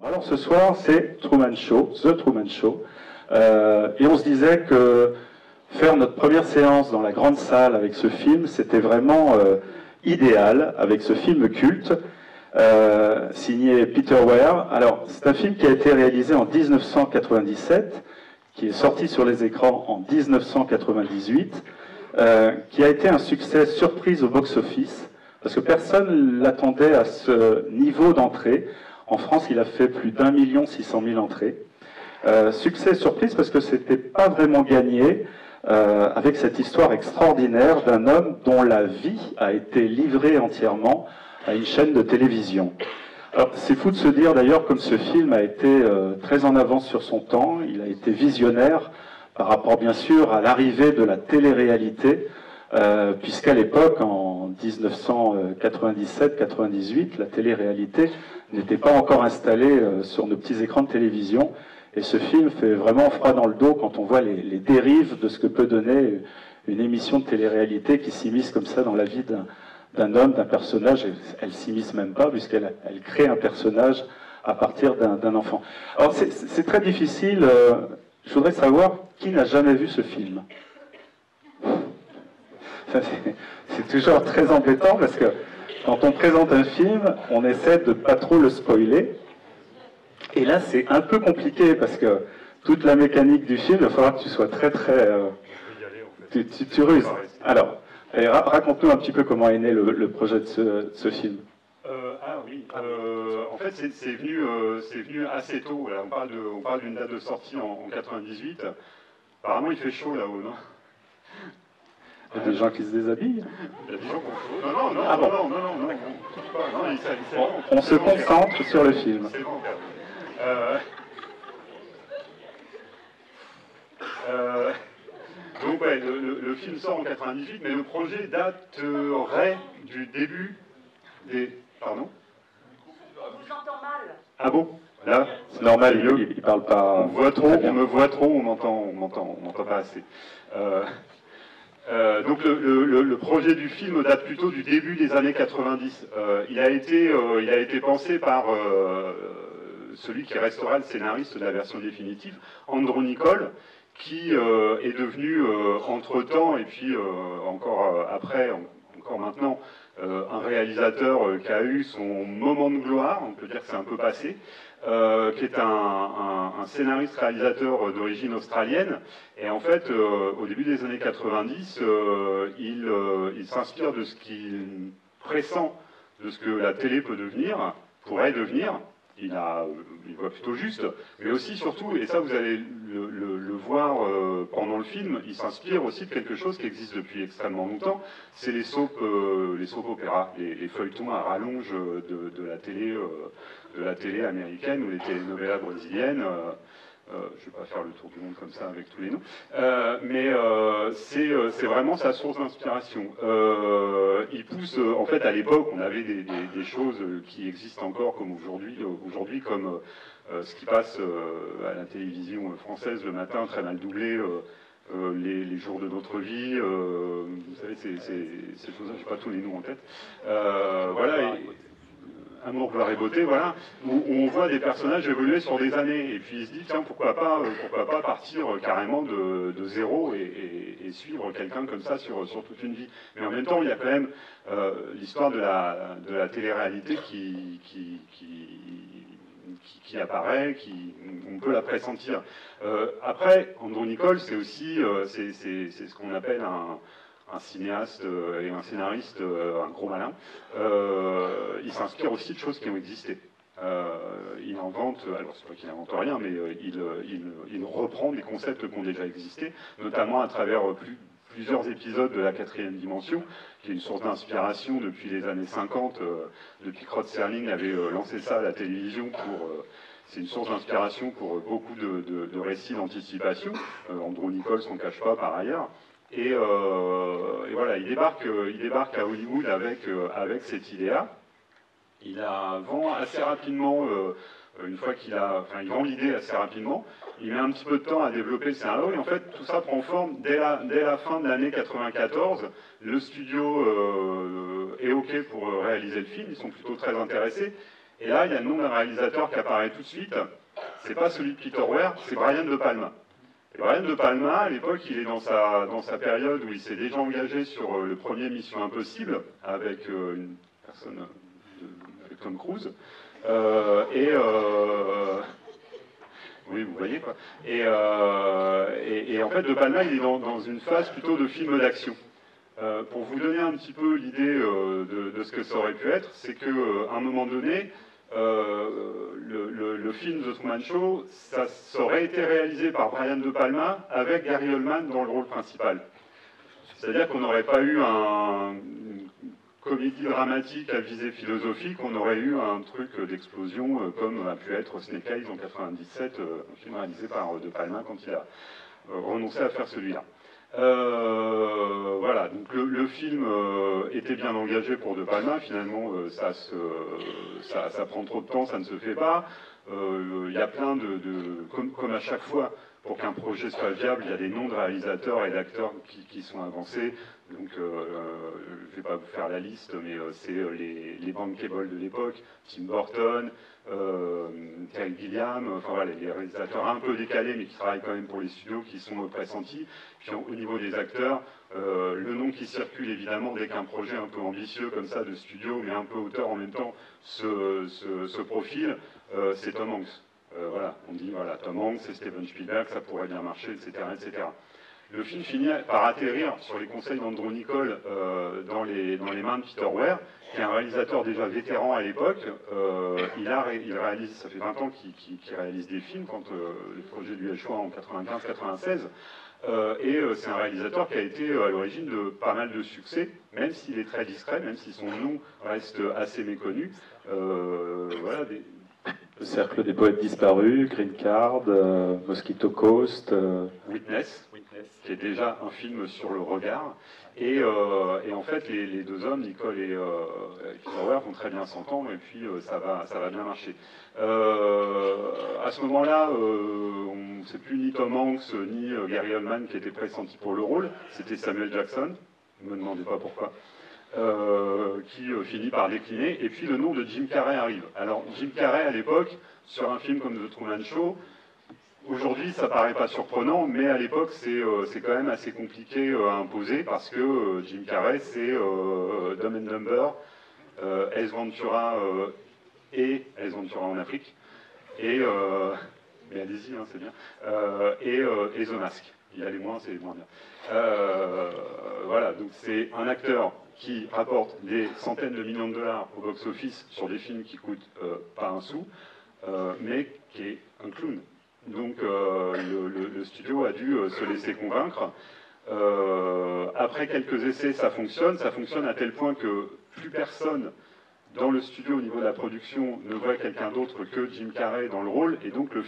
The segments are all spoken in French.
Alors ce soir, c'est Truman Show, The Truman Show. Et on se disait que faire notre première séance dans la grande salle avec ce film, c'était vraiment idéal, avec ce film culte, signé Peter Weir. Alors, c'est un film qui a été réalisé en 1997, qui est sorti sur les écrans en 1998, qui a été un succès surprise au box-office, parce que personne ne l'attendait à ce niveau d'entrée. En France, il a fait plus d'1,6 million entrées. Succès surprise parce que c'était pas vraiment gagné avec cette histoire extraordinaire d'un homme dont la vie a été livrée entièrement à une chaîne de télévision. Alors, c'est fou de se dire d'ailleurs comme ce film a été très en avance sur son temps, il a été visionnaire par rapport bien sûr à l'arrivée de la télé-réalité, puisqu'à l'époque, en 1997-98, la télé-réalité n'était pas encore installée sur nos petits écrans de télévision. Et ce film fait vraiment froid dans le dos quand on voit les dérives de ce que peut donner une émission de télé-réalité qui s'immisce comme ça dans la vie d'un homme, d'un personnage. Et elle s'immisce même pas, puisqu'elle crée un personnage à partir d'un enfant. Alors c'est très difficile. Je voudrais savoir qui n'a jamais vu ce film. C'est toujours très embêtant parce que quand on présente un film, on essaie de ne pas trop le spoiler. Et là, c'est un peu compliqué parce que toute la mécanique du film, il va falloir que tu sois très. Tu ruses. Alors, raconte-nous un petit peu comment est né le projet de ce film. En fait, c'est venu assez tôt. Là. On parle d'une date de sortie en 98. Apparemment, il fait chaud là-haut, non? Il y a des gens qui se déshabillent. Il y a des gens qui ont chaud. Non. On se concentre sur le film. C'est bon, donc ouais, le film sort en 98, mais le projet daterait du début des... Pardon? On vous entend mal. Ah bon? Là, c'est normal, il parle pas. On me voit trop, on m'entend pas assez. Donc le projet du film date plutôt du début des années 90. Il a été pensé par celui qui restera le scénariste de la version définitive, Andrew Niccol, qui est devenu entre-temps, et puis encore après, encore maintenant, un réalisateur qui a eu son moment de gloire, on peut dire que c'est un peu passé, qui est un scénariste-réalisateur d'origine australienne. Et en fait, au début des années 90, il s'inspire de ce qu'il pressent de ce que la télé pourrait devenir. Il voit plutôt juste, mais aussi, surtout, et ça vous allez le voir pendant le film, il s'inspire aussi de quelque chose qui existe depuis extrêmement longtemps, c'est les soap opéras, les feuilletons à rallonge de la télé américaine ou les telenovelas brésiliennes. Je ne vais pas faire le tour du monde comme ça avec tous les noms, mais c'est vraiment sa source d'inspiration. Il pousse, en fait, à l'époque, on avait des choses qui existent encore comme aujourd'hui, comme ce qui passe à la télévision française le matin, très mal doublé, les jours de notre vie, vous savez, ces choses-là, je n'ai pas tous les noms en tête. Voilà. Amour, gloire et beauté, voilà, où on voit des personnages évoluer sur des années, et puis il se dit, tiens, pourquoi pas partir carrément de zéro et suivre quelqu'un comme ça sur toute une vie. Mais en même temps, il y a quand même l'histoire de la télé-réalité qui apparaît, on peut la pressentir. Après, Andrew Niccol, c'est aussi c'est ce qu'on appelle un cinéaste et un scénariste, un gros malin. Il s'inspire aussi de choses qui ont existé. Il invente, alors c'est pas qu'il n'invente rien, mais il reprend des concepts qui ont déjà existé, notamment à travers plusieurs épisodes de la 4e dimension, qui est une source d'inspiration depuis les années 50, depuis que Rod Serling avait lancé ça à la télévision c'est une source d'inspiration pour beaucoup de récits d'anticipation. Andrew Niccol s'en cache pas par ailleurs. Et voilà, il débarque à Hollywood avec cette idée-là. Il la vend assez rapidement, une fois il vend l'idée assez rapidement. Il met un petit peu de temps à développer le scénario, et en fait, tout ça prend forme dès la fin de l'année 94. Le studio est OK pour réaliser le film, ils sont plutôt très intéressés. Et là, il y a le nom d'un réalisateur qui apparaît tout de suite. C'est pas celui de Peter Weir, c'est Brian De Palma. Et Brian De Palma, à l'époque, il est dans sa période où il s'est déjà engagé sur le premier Mission Impossible avec une personne, avec Tom Cruise. Oui, vous voyez quoi. Et en fait, De Palma, il est dans une phase plutôt de film d'action. Pour vous donner un petit peu l'idée de ce que ça aurait pu être, c'est qu'à un moment donné, le film The Truman Show, ça aurait été réalisé par Brian De Palma avec Gary Oldman dans le rôle principal. C'est-à-dire qu'on n'aurait pas eu une comédie dramatique à visée philosophique, on aurait eu un truc d'explosion comme a pu être Snake Eyes en 97, un film réalisé par De Palma quand il a renoncé à faire celui-là. Voilà, donc le film était bien engagé pour De Palma, finalement ça prend trop de temps, ça ne se fait pas. Il y a plein comme à chaque fois, pour qu'un projet soit viable, il y a des noms de réalisateurs et d'acteurs qui sont avancés. Donc je ne vais pas vous faire la liste, mais c'est les bankable de l'époque, Tim Burton, Terry Gilliam, enfin voilà, les réalisateurs un peu décalés, mais qui travaillent quand même pour les studios, qui sont pressentis. Puis au niveau des acteurs, le nom qui circule évidemment dès qu'un projet un peu ambitieux comme ça de studio, mais un peu auteur en même temps, se profile, c'est Tom Hanks. Voilà, on dit voilà, Tom Hanks, c'est Steven Spielberg, ça pourrait bien marcher, etc., etc. Le film finit par atterrir sur les conseils d'Andrew Niccol dans les mains de Peter Weir, qui est un réalisateur déjà vétéran à l'époque. Il réalise, ça fait 20 ans qu'il réalise des films quand le projet lui échoue en 95-96. C'est un réalisateur qui a été à l'origine de pas mal de succès, même s'il est très discret, même si son nom reste assez méconnu. Voilà, Le Cercle des Poètes Disparus, Green Card, Mosquito Coast... Witness, qui est déjà un film sur le regard. Et en fait, les deux hommes, Nicole et Peter Weir, vont très bien s'entendre, et puis ça va bien marcher. À ce moment-là, c'est plus ni Tom Hanks, ni Gary Oldman qui étaient pressentis pour le rôle, c'était Samuel Jackson, ne me demandez pas pourquoi. Qui finit par décliner, et puis le nom de Jim Carrey arrive. Alors Jim Carrey à l'époque, sur un film comme The Truman Show, aujourd'hui ça paraît pas surprenant, mais à l'époque c'est quand même assez compliqué à imposer, parce que Jim Carrey c'est Dumb and Dumber, Ace Ventura et Ace Ventura en Afrique, et mais allez-y, hein, c'est bien, et The Mask. Il y a les moins, c'est les moins bien. Voilà, donc c'est un acteur qui rapporte des centaines de millions de dollars au box-office sur des films qui coûtent pas un sou, mais qui est un clown. Donc le studio a dû se laisser convaincre. Après quelques essais, ça fonctionne à tel point que plus personne dans le studio au niveau de la production ne voit quelqu'un d'autre que Jim Carrey dans le rôle, et donc le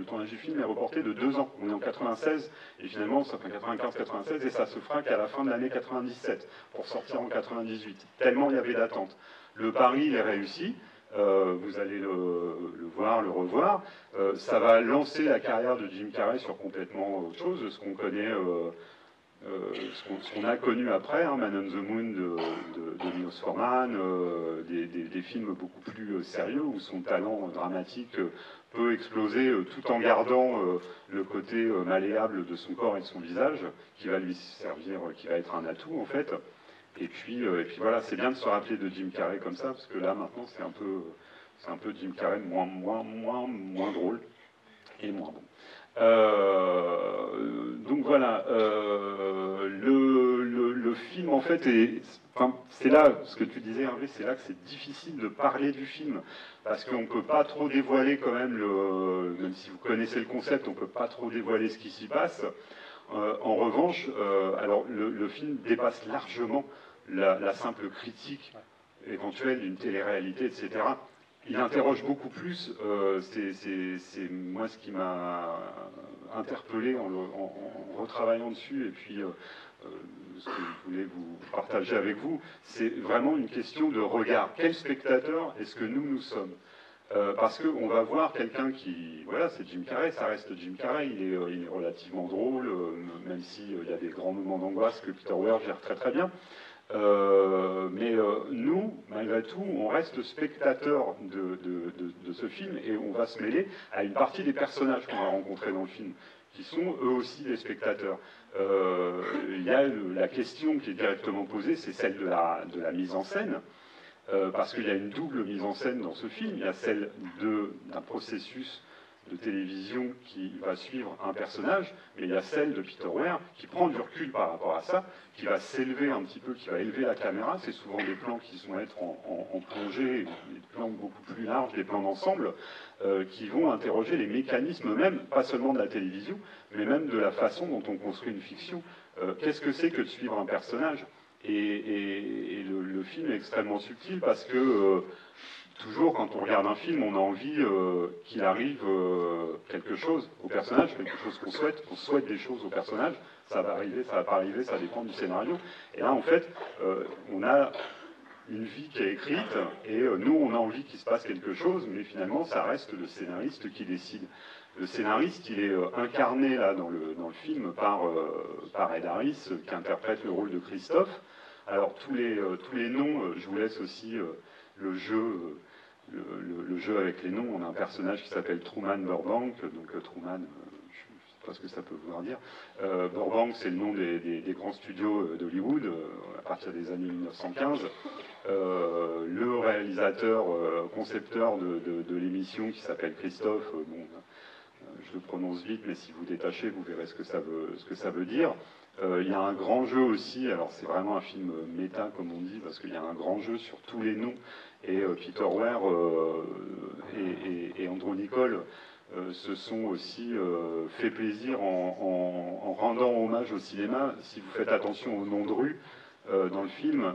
tournage du film est reporté de 2 ans. On est en 96, et finalement ça fait 95-96, et ça se fera qu'à la fin de l'année 97, pour sortir en 98. Tellement il y avait d'attente. Le pari, il est réussi, vous allez le voir, le revoir. Ça va lancer la carrière de Jim Carrey sur complètement autre chose, ce qu'on connaît... ce qu'on a connu après, hein, Man on the Moon de Milos Forman, des films beaucoup plus sérieux où son talent dramatique peut exploser tout en gardant le côté malléable de son corps et de son visage, qui va lui servir, qui va être un atout en fait. Et puis voilà, c'est bien de se rappeler de Jim Carrey comme ça, parce que là maintenant c'est un peu Jim Carrey moins drôle et moins bon. Donc voilà, le film en fait c'est là ce que tu disais Hervé, c'est là que c'est difficile de parler du film, parce qu'on ne peut pas trop dévoiler quand même, même si vous connaissez le concept, on ne peut pas trop dévoiler ce qui s'y passe. En revanche, alors le film dépasse largement la simple critique éventuelle d'une télé-réalité, etc. Il interroge beaucoup plus, c'est moi ce qui m'a interpellé en retravaillant dessus, et puis ce que je voulais vous partager avec vous, c'est vraiment une question de regard. Quel spectateur est-ce que nous sommes ? Parce qu'on va voir quelqu'un qui... Voilà, c'est Jim Carrey, ça reste Jim Carrey, il est relativement drôle, même s'il y a des grands moments d'angoisse que Peter Weir gère très très bien. Mais nous, malgré malgré tout, on reste spectateur de ce film et on va se mêler à une partie des personnages qu'on va rencontrer dans le film, qui sont eux aussi des spectateurs. Il y a la question qui est directement posée, c'est celle de la mise en scène, parce qu'il y a une double mise en scène dans ce film. Il y a celle d'un processus de télévision qui va suivre un personnage, mais il y a celle de Peter Weir qui prend du recul par rapport à ça, qui va s'élever un petit peu, qui va élever la caméra. C'est souvent des plans qui vont être en plongée, des plans beaucoup plus larges, des plans d'ensemble, qui vont interroger les mécanismes même, pas seulement de la télévision, mais même de la façon dont on construit une fiction. Qu'est-ce que c'est que de suivre un personnage ? Et le film est extrêmement subtil parce que toujours, quand on regarde un film, on a envie qu'il arrive quelque chose au personnage, quelque chose qu'on souhaite des choses au personnage. Ça va arriver, ça va pas arriver, ça dépend du scénario. Et là, en fait, on a une vie qui est écrite, et nous, on a envie qu'il se passe quelque chose, mais finalement, ça reste le scénariste qui décide. Le scénariste, il est incarné là dans le film par Ed Harris, qui interprète le rôle de Christophe. Alors, tous les noms, je vous laisse aussi le jeu avec les noms. On a un personnage qui s'appelle Truman Burbank, donc Truman, je ne sais pas ce que ça peut vouloir dire. Burbank, c'est le nom des grands studios d'Hollywood, à partir des années 1915. Le réalisateur, concepteur de l'émission qui s'appelle Christophe, je le prononce vite, mais si vous détachez, vous verrez ce que ça veut dire. Il y a un grand jeu aussi, alors c'est vraiment un film méta, comme on dit, parce qu'il y a un grand jeu sur tous les noms. Et Peter Weir et Andrew Niccol se sont aussi fait plaisir en rendant hommage au cinéma. Si vous faites attention aux noms de rue dans le film,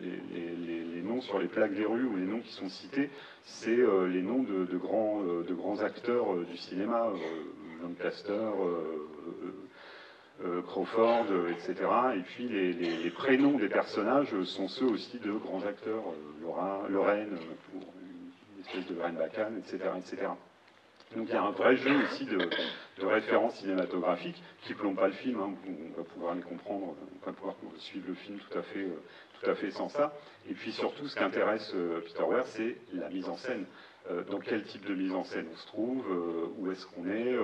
les noms sur les plaques des rues ou les noms qui sont cités, c'est les noms de grands acteurs du cinéma, Lancaster, Crawford, etc. Et puis les prénoms des personnages sont ceux aussi de grands acteurs, Lorraine, pour une espèce de Lorraine Bacall, etc., etc. Donc il y a un vrai jeu aussi de références cinématographiques qui ne plombe pas le film, hein. On va pouvoir les comprendre, on va pouvoir suivre le film tout à fait sans ça. Et puis surtout, ce qui intéresse Peter Weir, c'est la mise en scène. Dans quel type de mise en scène on se trouve, où est-ce qu'on est,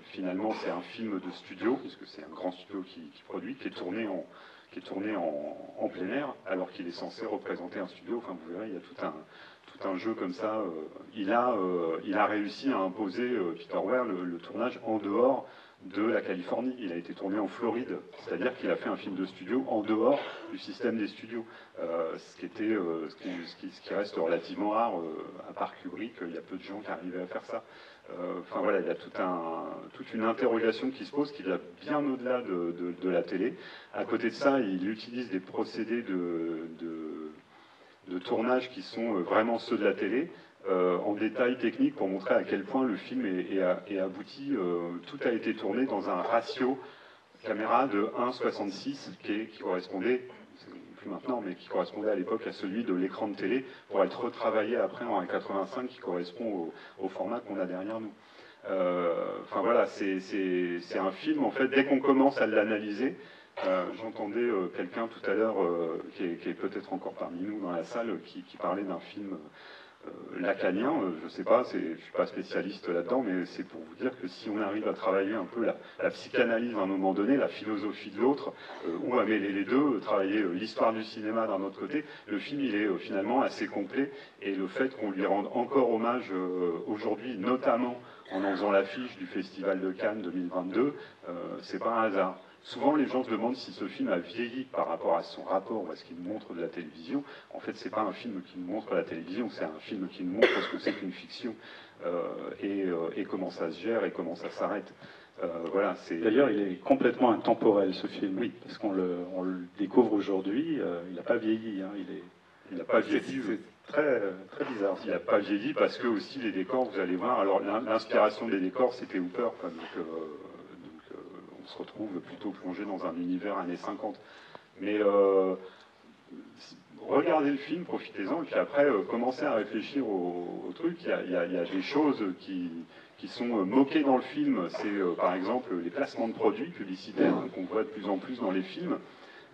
finalement, c'est un film de studio, puisque c'est un grand studio qui produit, qui est tourné en plein air, alors qu'il est censé représenter un studio. Enfin, vous verrez, il y a tout un jeu comme ça. Il a réussi à imposer, Peter Weir, le tournage en dehors de la Californie. Il a été tourné en Floride, c'est-à-dire qu'il a fait un film de studio en dehors du système des studios, ce qui reste relativement rare. À part Kubrick, il y a peu de gens qui arrivaient à faire ça. Enfin voilà, il y a toute une interrogation qui se pose, qui va bien au-delà de la télé. À côté de ça, il utilise des procédés de tournage qui sont vraiment ceux de la télé, en détail technique, pour montrer à quel point le film est abouti. Tout a été tourné dans un ratio caméra de 1,66 qui correspondait, plus maintenant, mais qui correspondait à l'époque à celui de l'écran de télé, pour être retravaillé après en 1,85 qui correspond au format qu'on a derrière nous. Enfin voilà, c'est un film, en fait, dès qu'on commence à l'analyser, j'entendais quelqu'un tout à l'heure, qui est peut-être encore parmi nous dans la salle, qui parlait d'un film lacanien. Je ne sais pas, je ne suis pas spécialiste là-dedans, mais c'est pour vous dire que si on arrive à travailler un peu la psychanalyse à un moment donné, la philosophie de l'autre, ou à mêler les deux, travailler l'histoire du cinéma d'un autre côté, le film il est finalement assez complet, et le fait qu'on lui rende encore hommage aujourd'hui, notamment en faisant l'affiche du Festival de Cannes 2022, c'est pas un hasard. Souvent, les gens se demandent si ce film a vieilli par rapport à son rapport ou à ce qu'il nous montre de la télévision. En fait, c'est pas un film qui nous montre la télévision, c'est un film qui nous montre ce que c'est qu'une fiction, et comment ça se gère et comment ça s'arrête. Voilà, d'ailleurs, il est complètement intemporel, ce film. Oui. Parce qu'on le découvre aujourd'hui, il n'a pas vieilli. Hein, il n'a pas vieilli. C'est très, très bizarre. Il n'a pas vieilli parce que aussi les décors, vous allez voir. Alors l'inspiration des décors, c'était Hooper, quoi, donc on se retrouve plutôt plongé dans un univers années 50. Mais regardez le film, profitez-en, et puis après commencez à réfléchir au truc. Il y a des choses qui sont moquées dans le film. C'est par exemple les placements de produits publicitaires qu'on voit de plus en plus dans les films.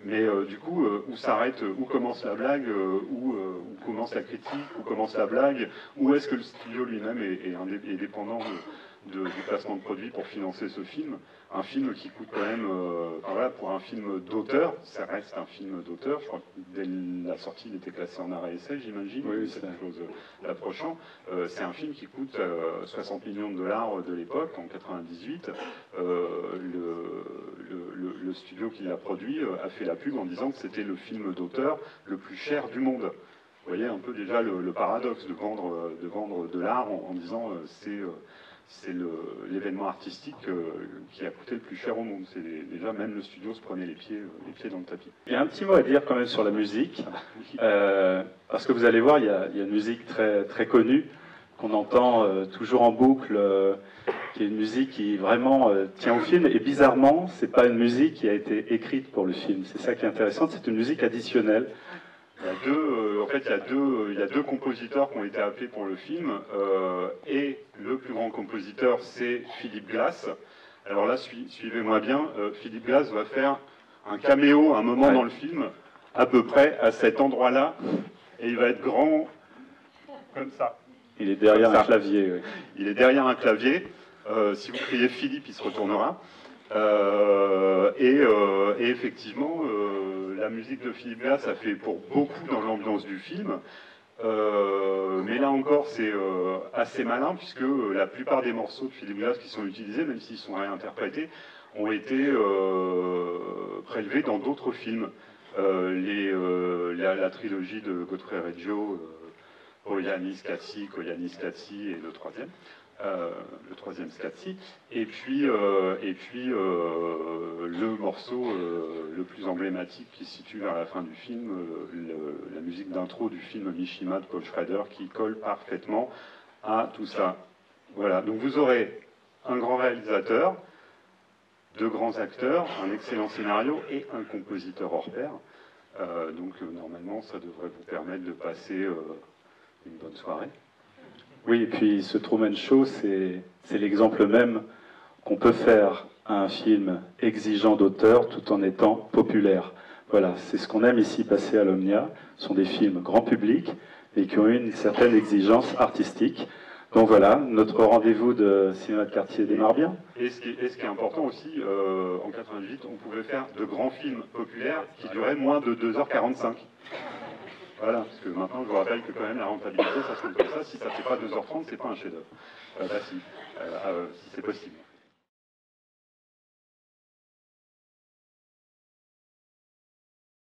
Mais du coup, où s'arrête, où commence la blague, où commence la critique, où commence la blague, où est-ce que le studio lui-même est dépendant du placement de produits pour financer ce film. Un film qui coûte quand même, voilà, pour un film d'auteur, ça reste un film d'auteur. Je crois que dès la sortie, il était classé en arrêt essai, j'imagine. Oui, c'est quelque chose d'approchant. C'est un film qui coûte 60 millions de dollars de l'époque, en 98. Le studio qui l'a produit a fait la pub en disant que c'était le film d'auteur le plus cher du monde. Vous voyez un peu déjà le paradoxe de vendre de l'art en disant c'est l'événement artistique qui a coûté le plus cher au monde. Déjà, même le studio se prenait les pieds dans le tapis. Il y a un petit mot à dire quand même sur la musique, parce que vous allez voir, il y a une musique très, très connue, qu'on entend toujours en boucle, qui est une musique qui vraiment tient au film, et bizarrement, c'est pas une musique qui a été écrite pour le film. C'est ça qui est intéressant, c'est une musique additionnelle. Il y a deux compositeurs qui ont été appelés pour le film, et le plus grand compositeur, c'est Philip Glass. Alors là, suivez-moi bien, Philip Glass va faire un caméo à un moment dans le film, à peu près à cet endroit-là, et il va être grand comme ça. Il est derrière un clavier. Oui. Il est derrière un clavier. Si vous criez Philippe, il se retournera. Et effectivement, la musique de Philip Glass a fait pour beaucoup dans l'ambiance du film. Mais là encore, c'est assez malin, puisque la plupart des morceaux de Philip Glass qui sont utilisés, même s'ils sont réinterprétés, ont été prélevés dans d'autres films. La trilogie de Godfrey Reggio, Oyanis Katsi et le troisième Scatzi, et puis le morceau le plus emblématique qui se situe vers la fin du film, la musique d'intro du film Mishima de Paul Schrader, qui colle parfaitement à tout ça. Voilà, donc vous aurez un grand réalisateur, deux grands acteurs, un excellent scénario et un compositeur hors pair. Donc normalement, ça devrait vous permettre de passer une bonne soirée. Oui, et puis ce Truman Show, c'est l'exemple même qu'on peut faire un film exigeant d'auteur tout en étant populaire. Voilà, c'est ce qu'on aime ici passer à l'Omnia. Ce sont des films grand public et qui ont une certaine exigence artistique. Donc voilà, notre rendez-vous de cinéma de quartier démarre bien. Et ce qui est important aussi, en 98, on pouvait faire de grands films populaires qui duraient moins de 2h45. Voilà, parce que maintenant je vous rappelle que quand même la rentabilité, ça se compte comme ça. Si ça ne fait pas 2h30, c'est pas un chef-d'œuvre. Si c'est possible.